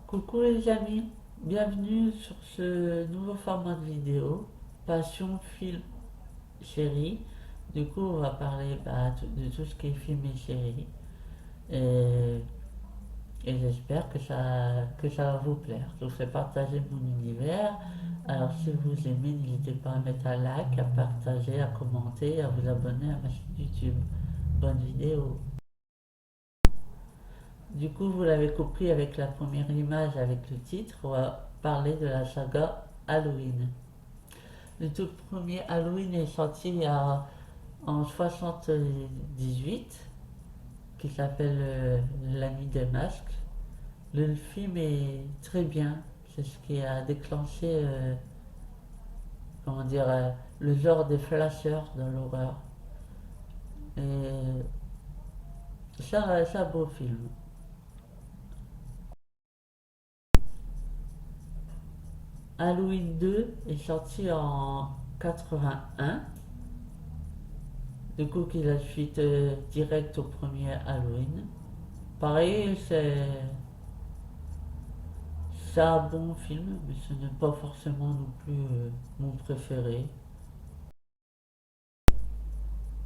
Coucou les amis, bienvenue sur ce nouveau format de vidéo, Passion Film Série. Du coup, on va parler de tout ce qui est film et série. Et, et j'espère que ça va vous plaire. Je vous fais partager mon univers. Alors, si vous aimez, n'hésitez pas à mettre un like, à partager, à commenter, à vous abonner à ma chaîne YouTube. Bonne vidéo. Du coup, vous l'avez compris avec la première image, avec le titre, on va parler de la saga Halloween. Le tout premier Halloween est sorti en 78, qui s'appelle La Nuit des Masques. Le film est très bien, c'est ce qui a déclenché, comment dire, le genre des flashers dans l'horreur. Et c'est un beau film. Halloween 2 est sorti en 81. Du coup, qui est la suite directe au premier Halloween. Pareil, c'est un bon film, mais ce n'est pas forcément non plus mon préféré.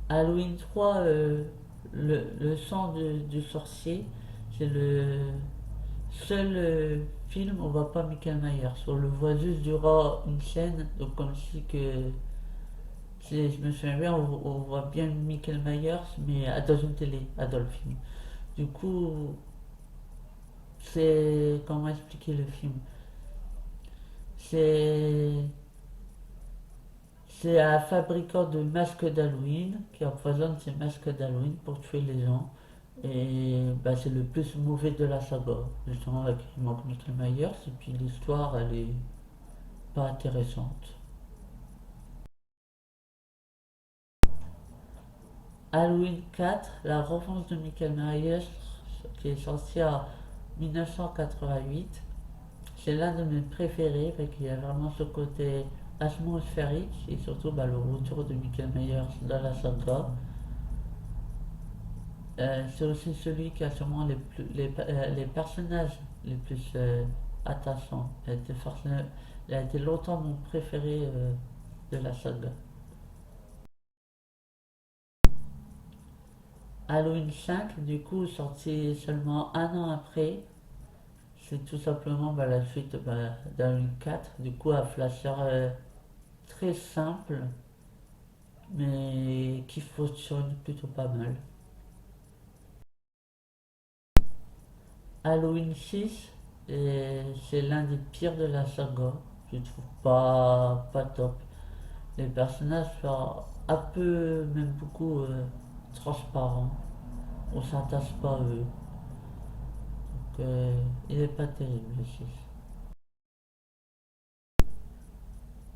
Halloween 3, le sang du sorcier, c'est le seul film où on voit pas Michael Myers. On le voit juste durant une scène, donc comme si que je me souviens bien, on voit bien Michael Myers, mais dans une télé, dans le film. Du coup, c'est comment expliquer le film? C'est c'est un fabricant de masques d'Halloween qui empoisonne ses masques d'Halloween pour tuer les gens. Et bah, c'est le plus mauvais de la saga, justement avec Michael Myers. Et puis l'histoire, elle est pas intéressante. Halloween 4, la revanche de Michael Myers, qui est sorti en 1988. C'est l'un de mes préférés, parce qu'il y a vraiment ce côté atmosphérique et surtout bah, le retour de Michael Myers dans la saga. C'est aussi celui qui a sûrement les personnages les plus attachants. Il a été longtemps mon préféré de la saga. Halloween 5, du coup, sorti seulement un an après, c'est tout simplement bah, la suite d'Halloween 4. Du coup, un flasher très simple, mais qui fonctionne plutôt pas mal. Halloween 6, c'est l'un des pires de la saga. Je trouve pas top. Les personnages sont un peu, même beaucoup transparents. On s'attache pas à eux. Donc, il est pas terrible le 6.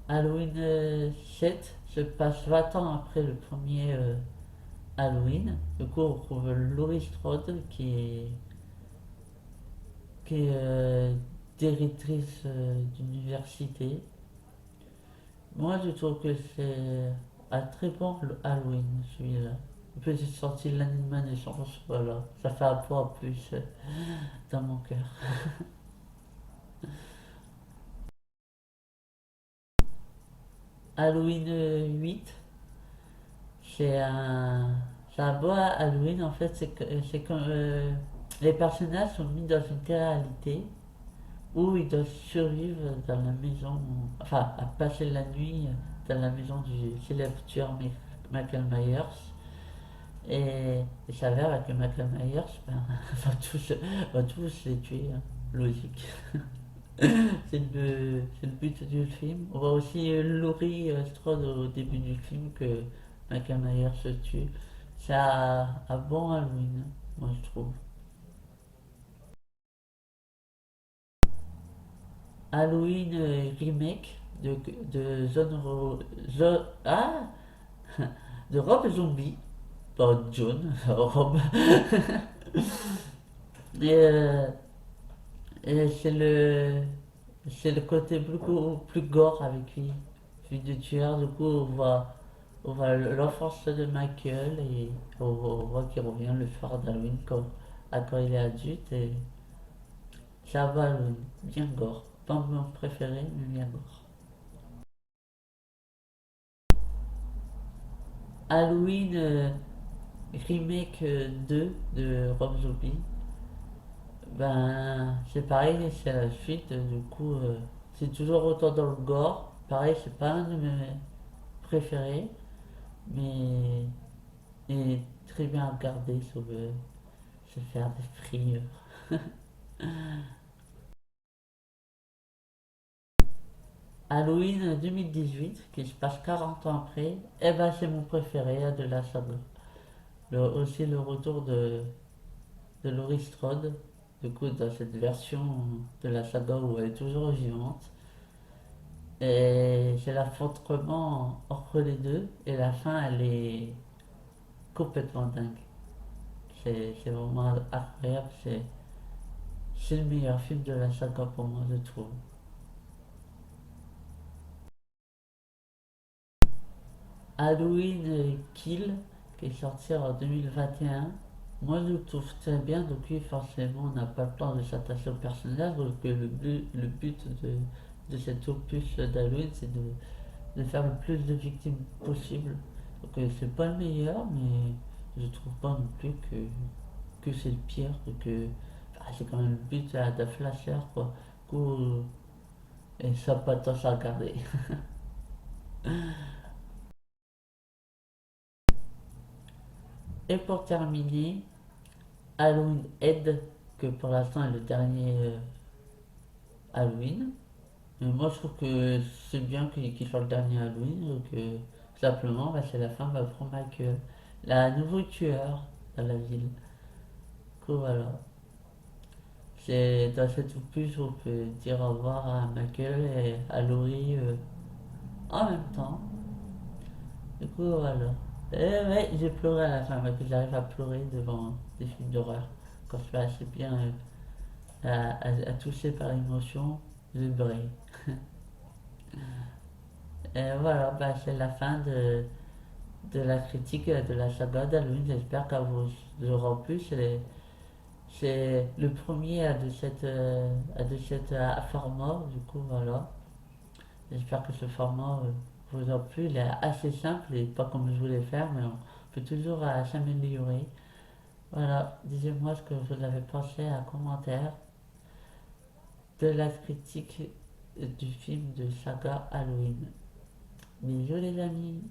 Halloween 7 se passe 20 ans après le premier Halloween. Du coup, on retrouve Laurie Strode qui est directrice d'université. Moi, je trouve que c'est un très bon Halloween, celui-là. En plus, j'ai sorti l'année de ma naissance, voilà. Ça fait un poids en plus dans mon cœur. Halloween 8, c'est un, c'est un beau Halloween. En fait, c'est comme les personnages sont mis dans une réalité où ils doivent survivre dans la maison, enfin, à passer la nuit dans la maison du célèbre tueur Michael Myers. Il s'avère que Michael Myers ben, va tous les tuer, hein. Logique. C'est le but du film. On voit aussi Laurie Strode au début du film que Michael Myers se tue. C'est un bon Halloween, moi je trouve. Halloween remake de de Rob Zombie, pas John, Rob. Et, et c'est le côté beaucoup plus gore avec lui, vu du tueur. Du coup, on voit l'enfance de Michael et on voit qu'il revient le soir d'Halloween quand il est adulte. Et Ça va, Halloween. Bien gore. Pas mon préféré, mais bien gore. Halloween Remake 2 de Rob Zombie. Ben, c'est pareil, c'est la suite, du coup, c'est toujours autant dans le gore. Pareil, c'est pas un de mes préférés, mais il est très bien à regarder, se faire des frires. Halloween 2018, qui se passe 40 ans après, eh ben c'est mon préféré de la saga. Aussi le retour de Laurie Strode, du coup, dans cette version de la saga où elle est toujours vivante. Et c'est l'affrontement entre les deux, et la fin, elle est complètement dingue. C'est vraiment incroyable, c'est le meilleur film de la saga pour moi, je trouve. Halloween Kill, qui est sorti en 2021. Moi, je le trouve très bien, donc oui, forcément, on n'a pas le temps de s'attacher au personnage, donc le but de cet opus d'Halloween, c'est de faire le plus de victimes possible. Donc c'est pas le meilleur, mais je trouve pas non plus que c'est le pire, que c'est quand même le but d'un flasher, quoi. Du coup, et ça n'a pas tendance à regarder. Et pour terminer, Halloween Head, que pour l'instant est le dernier Halloween. Mais moi je trouve que c'est bien qu'il soit le dernier Halloween, donc simplement bah, c'est la fin bah, pour Michael, la nouveau tueur dans la ville. Du coup voilà, c'est dans cette opus où on peut dire au revoir à Michael et à Laurie en même temps. Du coup voilà. Et ouais, j'ai pleuré à la fin, parce que j'arrive à pleurer devant des films d'horreur. Quand je suis assez bien touché par l'émotion, je brille. Et voilà, bah, c'est la fin de la critique de la saga d'Halloween. J'espère qu'elle vous aura plu. C'est le premier à format. Du coup, voilà. J'espère que ce format vous a plu. Il est assez simple et pas comme je voulais faire, mais on peut toujours s'améliorer. Voilà, dites-moi ce que vous avez pensé en commentaire de la critique du film de saga Halloween. Bisous les amis.